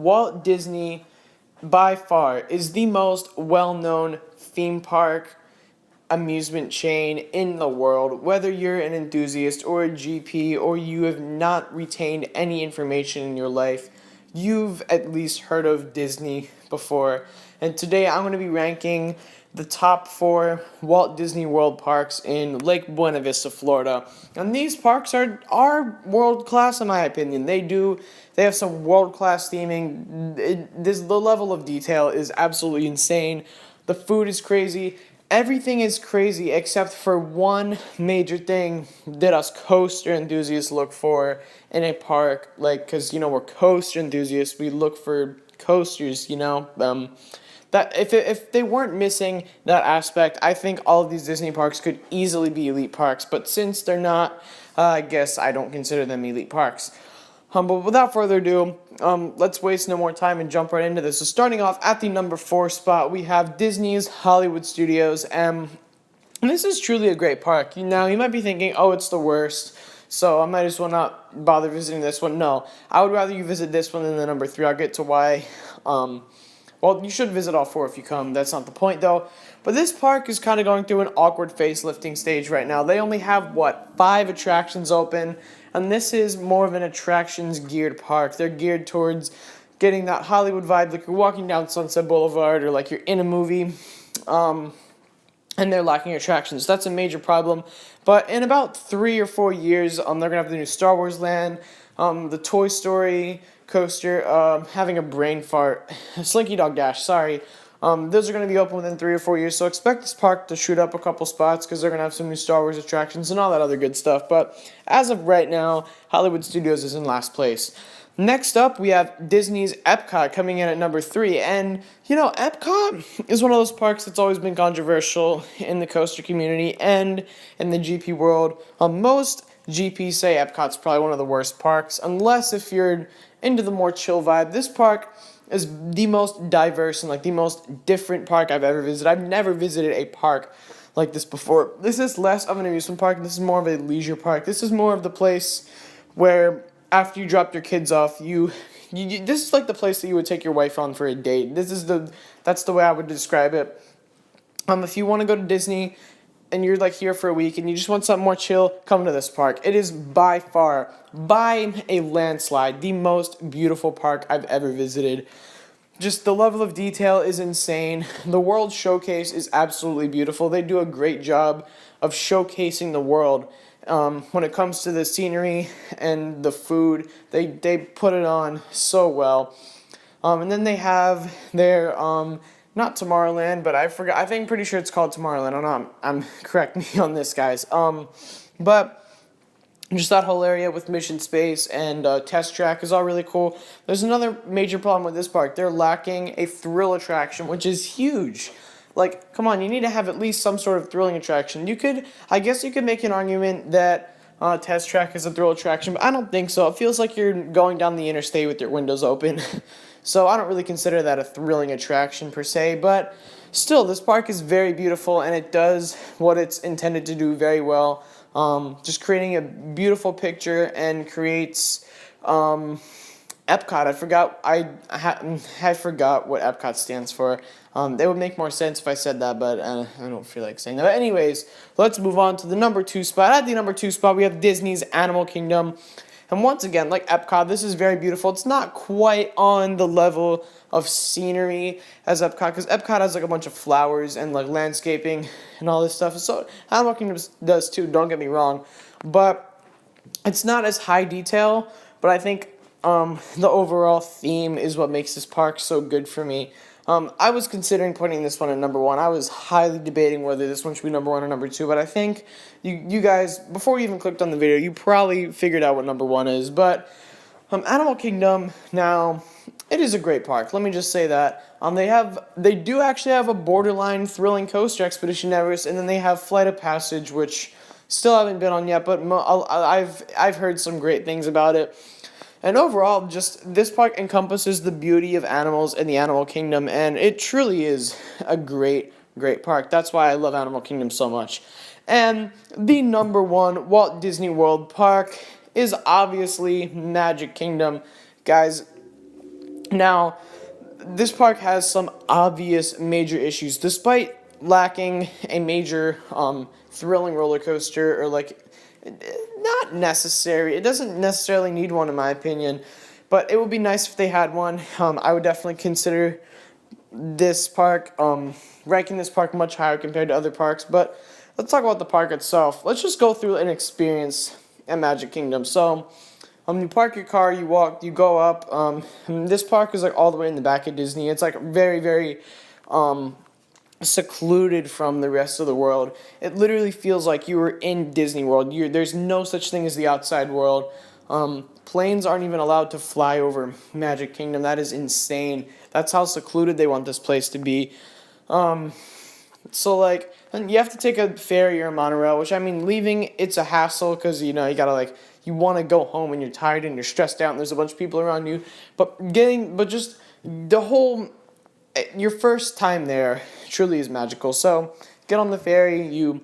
Walt Disney, by far, is the most well-known theme park amusement chain in the world. Whether you're an enthusiast or a GP or you have not retained any information in your life, you've at least heard of Disney before. And today I'm going to be ranking the top 4 Walt Disney World parks in Lake Buena Vista, Florida. And these parks are world class in my opinion. They have some world class theming. The level of detail is absolutely insane. The food is crazy. Everything is crazy except for one major thing that us coaster enthusiasts look for in a park. Like, because, we're coaster enthusiasts, we look for coasters, that if they weren't missing that aspect, I think all of these Disney parks could easily be elite parks. But since they're not, I guess I don't consider them elite parks. But without further ado, let's waste no more time and jump right into this. So starting off at the number 4 spot, we have Disney's Hollywood Studios. And this is truly a great park. Now, you might be thinking, oh, it's the worst, so I might as well not bother visiting this one. No, I would rather you visit this one than the number 3. I'll get to why. Well, you should visit all 4 if you come. That's not the point, though. But this park is kind of going through an awkward facelifting stage right now. They only have, 5 attractions open, and this is more of an attractions-geared park. They're geared towards getting that Hollywood vibe, like you're walking down Sunset Boulevard or like you're in a movie, and they're lacking attractions. That's a major problem. But in about 3 or 4 years, they're going to have the new Star Wars Land, the Toy Story coaster, having a brain fart, Slinky Dog Dash, sorry. Those are going to be open within 3 or 4 years, so expect this park to shoot up a couple spots because they're going to have some new Star Wars attractions and all that other good stuff. But as of right now, Hollywood Studios is in last place. Next up, we have Disney's Epcot coming in at number 3. And, Epcot is one of those parks that's always been controversial in the coaster community and in the GP world. Most GPs say Epcot's probably one of the worst parks, unless if you're into the more chill vibe. This park is the most diverse and the most different park I've ever visited. I've never visited a park like this before. This is less of an amusement park. This is more of a leisure park. This is more of the place where after you drop your kids off, this is like the place that you would take your wife on for a date. That's the way I would describe it. If you want to go to Disney and you're here for a week and you just want something more chill, come to this park. It is by far, by a landslide, the most beautiful park I've ever visited. Just the level of detail is insane. The World Showcase is absolutely beautiful. They do a great job of showcasing the world. When it comes to the scenery and the food, they put it on so well. And then they have their not Tomorrowland, but I forgot. Pretty sure it's called Tomorrowland. I'm correct me on this, guys. But just that whole area with Mission Space and Test Track is all really cool. There's another major problem with this park. They're lacking a thrill attraction, which is huge. Come on, you need to have at least some sort of thrilling attraction. I guess you could make an argument that Test Track is a thrill attraction, but I don't think so. It feels like you're going down the interstate with your windows open. So I don't really consider that a thrilling attraction per se, but still, this park is very beautiful, and it does what it's intended to do very well. Just creating a beautiful picture and creates Epcot. I forgot what Epcot stands for. It would make more sense if I said that, but I don't feel like saying that. But anyways, let's move on to the number 2 spot. At the number 2 spot, we have Disney's Animal Kingdom. And once again, like Epcot, this is very beautiful. It's not quite on the level of scenery as Epcot, because Epcot has a bunch of flowers and landscaping and all this stuff. So Animal Kingdom does too, don't get me wrong. But it's not as high detail, but I think the overall theme is what makes this park so good for me. I was considering putting this one at number 1. I was highly debating whether this one should be number 1 or number 2, but I think you guys, before you even clicked on the video, you probably figured out what number 1 is. But Animal Kingdom, now, it is a great park. Let me just say that. They do actually have a borderline thrilling coaster, Expedition Everest, and then they have Flight of Passage, which still haven't been on yet, but I've heard some great things about it. And overall, just this park encompasses the beauty of animals in the Animal Kingdom, and it truly is a great, great park. That's why I love Animal Kingdom so much. And the number 1 Walt Disney World park is obviously Magic Kingdom. Guys, Now, this park has some obvious major issues, despite lacking a major thrilling roller coaster or like not necessary. It doesn't necessarily need one in my opinion, but it would be nice if they had one. I would definitely consider this park ranking this park much higher compared to other parks. But let's talk about the park itself. Let's just go through an experience at Magic Kingdom. So you park your car, you walk, you go up. And this park is like all the way in the back of Disney. It's like very, very secluded from the rest of the world. It literally feels like you were in Disney World. There's no such thing as the outside world. Planes aren't even allowed to fly over Magic Kingdom. That is insane. That's how secluded they want this place to be. So like, and you have to take a ferry or a monorail, which I mean, leaving, it's a hassle because, you gotta like, you want to go home and you're tired and you're stressed out and there's a bunch of people around you. But just the whole, your first time there truly is magical. So get on the ferry, you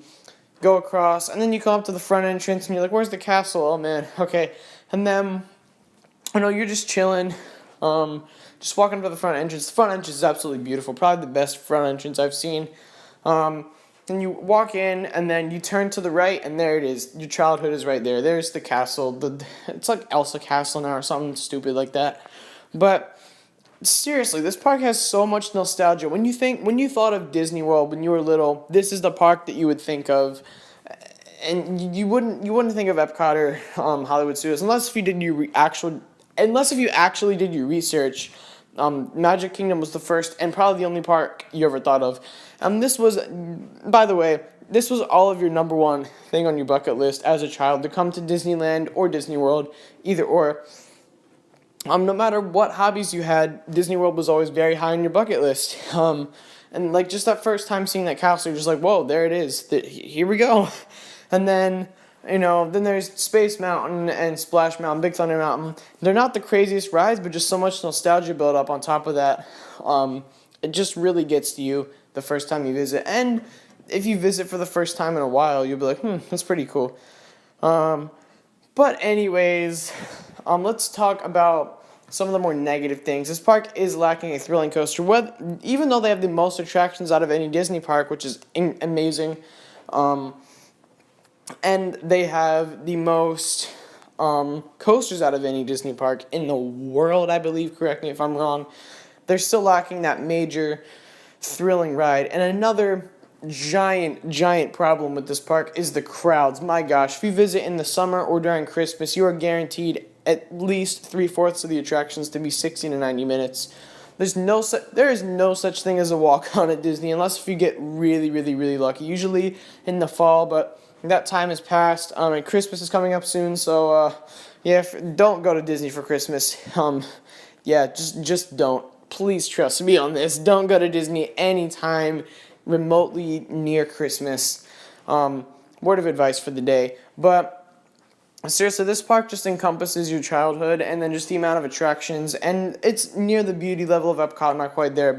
go across, and then you come up to the front entrance and you're like, where's the castle? Oh man, okay. And then, you're just chilling, just walking to the front entrance. The front entrance is absolutely beautiful, probably the best front entrance I've seen. And you walk in, and then you turn to the right, and there it is. Your childhood is right there. There's the castle. It's like Elsa Castle now or something stupid like that. But seriously, this park has so much nostalgia. When you thought of Disney World when you were little, this is the park that you would think of. And you wouldn't think of Epcot or Hollywood Studios unless if you actually did your research. Magic Kingdom was the first and probably the only park you ever thought of. This was, by the way, this was all of your number one thing on your bucket list as a child, to come to Disneyland or Disney World, either or. No matter what hobbies you had, Disney World was always very high on your bucket list. And like just that first time seeing that castle, you're just like, whoa, there it is. Here we go. And then, then there's Space Mountain and Splash Mountain, Big Thunder Mountain. They're not the craziest rides, but just so much nostalgia built up on top of that. It just really gets to you the first time you visit. And if you visit for the first time in a while, you'll be like, that's pretty cool. But anyways, let's talk about some of the more negative things. This park is lacking a thrilling coaster. Even though they have the most attractions out of any Disney park, which is amazing, and they have the most coasters out of any Disney park in the world, I believe. Correct me if I'm wrong. They're still lacking that major thrilling ride. And another giant problem with this park is the crowds. My gosh, if you visit in the summer or during Christmas, you are guaranteed at least 3/4 of the attractions to be 60 to 90 minutes. There is no such thing as a walk-on at Disney unless if you get really, really, really lucky. Usually in the fall, but that time has passed. And Christmas is coming up soon, so don't go to Disney for Christmas. Just don't. Please trust me on this. Don't go to Disney anytime remotely near Christmas. Word of advice for the day. But seriously, this park just encompasses your childhood and then just the amount of attractions. And it's near the beauty level of Epcot, not quite there,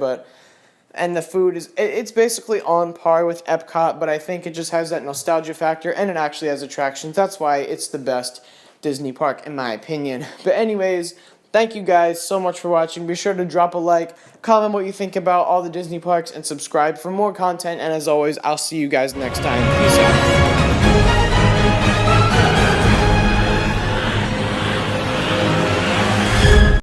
and the food it's basically on par with Epcot, but I think it just has that nostalgia factor and it actually has attractions. That's why it's the best Disney park in my opinion. But anyways, thank you guys so much for watching. Be sure to drop a like, comment what you think about all the Disney parks, and subscribe for more content. And as always, I'll see you guys next time. Peace out.